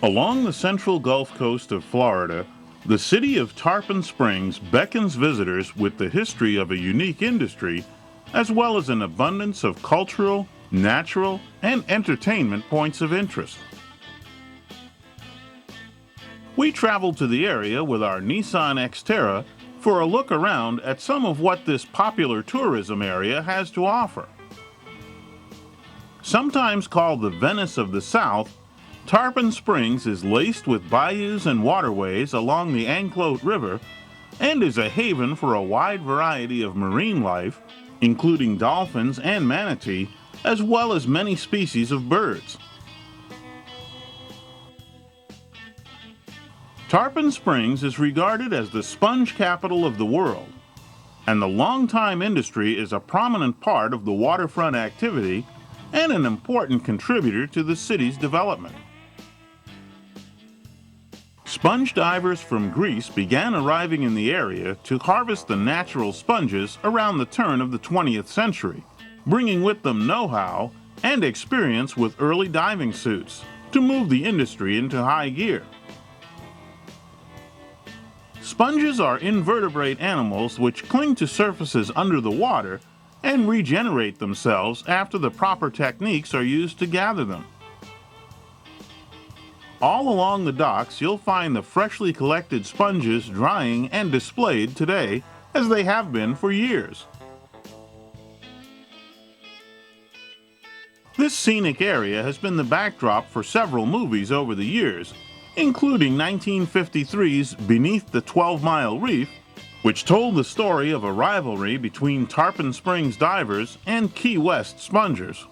Along the central Gulf Coast of Florida, the city of Tarpon Springs beckons visitors with the history of a unique industry, as well as an abundance of cultural, natural, and entertainment points of interest. We traveled to the area with our Nissan Xterra for a look around at some of what this popular tourism area has to offer. Sometimes called the Venice of the South, Tarpon Springs is laced with bayous and waterways along the Anclote River and is a haven for a wide variety of marine life, including dolphins and manatee, as well as many species of birds. Tarpon Springs is regarded as the sponge capital of the world, and the longtime industry is a prominent part of the waterfront activity and an important contributor to the city's development. Sponge divers from Greece began arriving in the area to harvest the natural sponges around the turn of the 20th century, bringing with them know-how and experience with early diving suits to move the industry into high gear. Sponges are invertebrate animals which cling to surfaces under the water and regenerate themselves after the proper techniques are used to gather them. All along the docks, you'll find the freshly collected sponges drying and displayed today, as they have been for years. This scenic area has been the backdrop for several movies over the years, including 1953's Beneath the 12-Mile Reef, which told the story of a rivalry between Tarpon Springs divers and Key West spongers.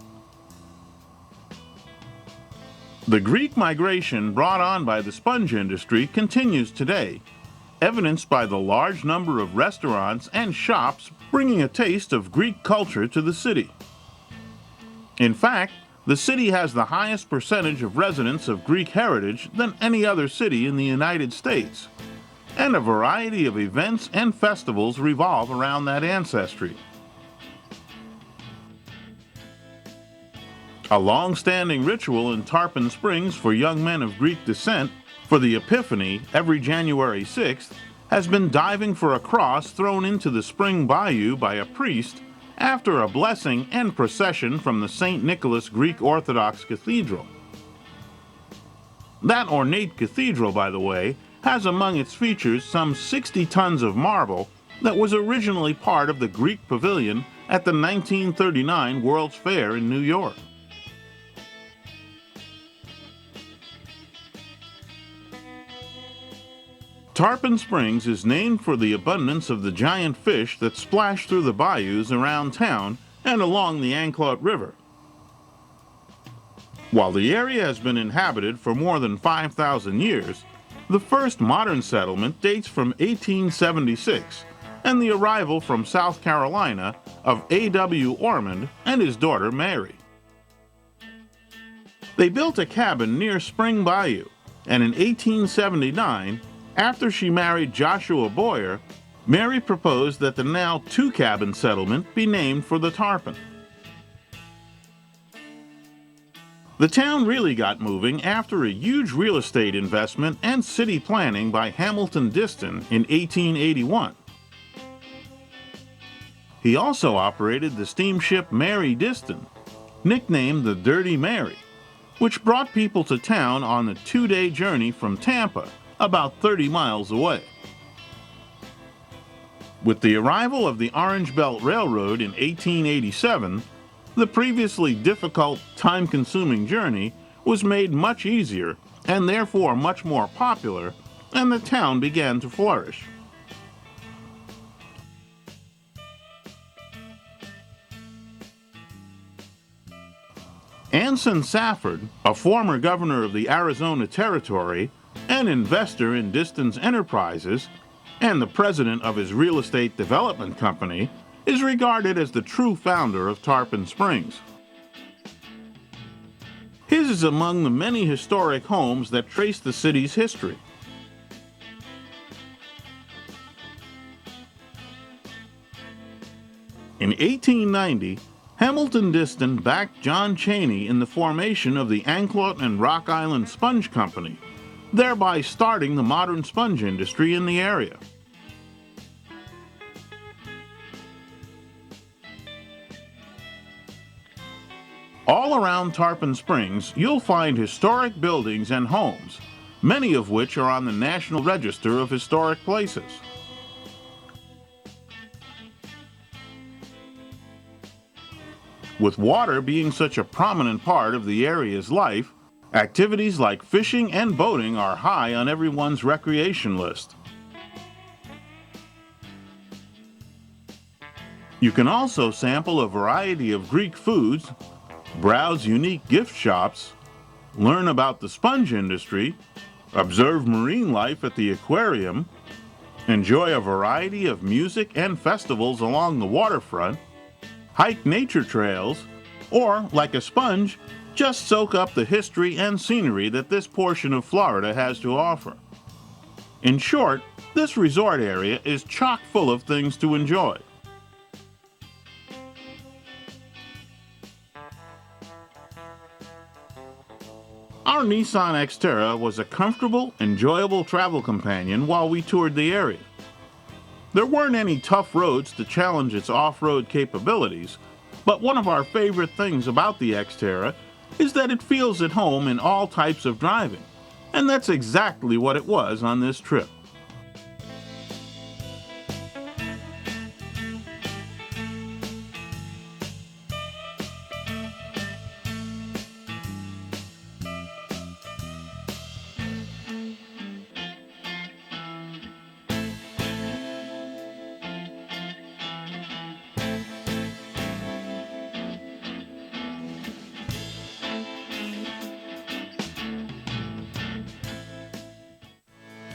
The Greek migration brought on by the sponge industry continues today, evidenced by the large number of restaurants and shops bringing a taste of Greek culture to the city. In fact, the city has the highest percentage of residents of Greek heritage than any other city in the United States, and a variety of events and festivals revolve around that ancestry. A long-standing ritual in Tarpon Springs for young men of Greek descent for the Epiphany every January 6th has been diving for a cross thrown into the spring bayou by a priest after a blessing and procession from the St. Nicholas Greek Orthodox Cathedral. That ornate cathedral, by the way, has among its features some 60 tons of marble that was originally part of the Greek pavilion at the 1939 World's Fair in New York. Tarpon Springs is named for the abundance of the giant fish that splash through the bayous around town and along the Anclote River. While the area has been inhabited for more than 5,000 years, the first modern settlement dates from 1876 and the arrival from South Carolina of A.W. Ormond and his daughter Mary. They built a cabin near Spring Bayou, and in 1879, after she married Joshua Boyer, Mary proposed that the now two-cabin settlement be named for the tarpon. The town really got moving after a huge real estate investment and city planning by Hamilton Diston in 1881. He also operated the steamship Mary Diston, nicknamed the Dirty Mary, which brought people to town on a 2-day journey from Tampa, about 30 miles away. With the arrival of the Orange Belt Railroad in 1887, the previously difficult, time-consuming journey was made much easier and therefore much more popular, and the town began to flourish. Anson Safford, a former governor of the Arizona Territory, an investor in Diston's enterprises, and the president of his real estate development company, is regarded as the true founder of Tarpon Springs. His is among the many historic homes that trace the city's history. In 1890, Hamilton Diston backed John Cheney in the formation of the Anklet and Rock Island Sponge Company, thereby starting the modern sponge industry in the area. All around Tarpon Springs, you'll find historic buildings and homes, many of which are on the National Register of Historic Places. With water being such a prominent part of the area's life, activities like fishing and boating are high on everyone's recreation list. You can also sample a variety of Greek foods, browse unique gift shops, learn about the sponge industry, observe marine life at the aquarium, enjoy a variety of music and festivals along the waterfront, hike nature trails, or, like a sponge, just soak up the history and scenery that this portion of Florida has to offer. In short, this resort area is chock full of things to enjoy. Our Nissan Xterra was a comfortable, enjoyable travel companion while we toured the area. There weren't any tough roads to challenge its off-road capabilities, but one of our favorite things about the Xterra is that it feels at home in all types of driving, and that's exactly what it was on this trip.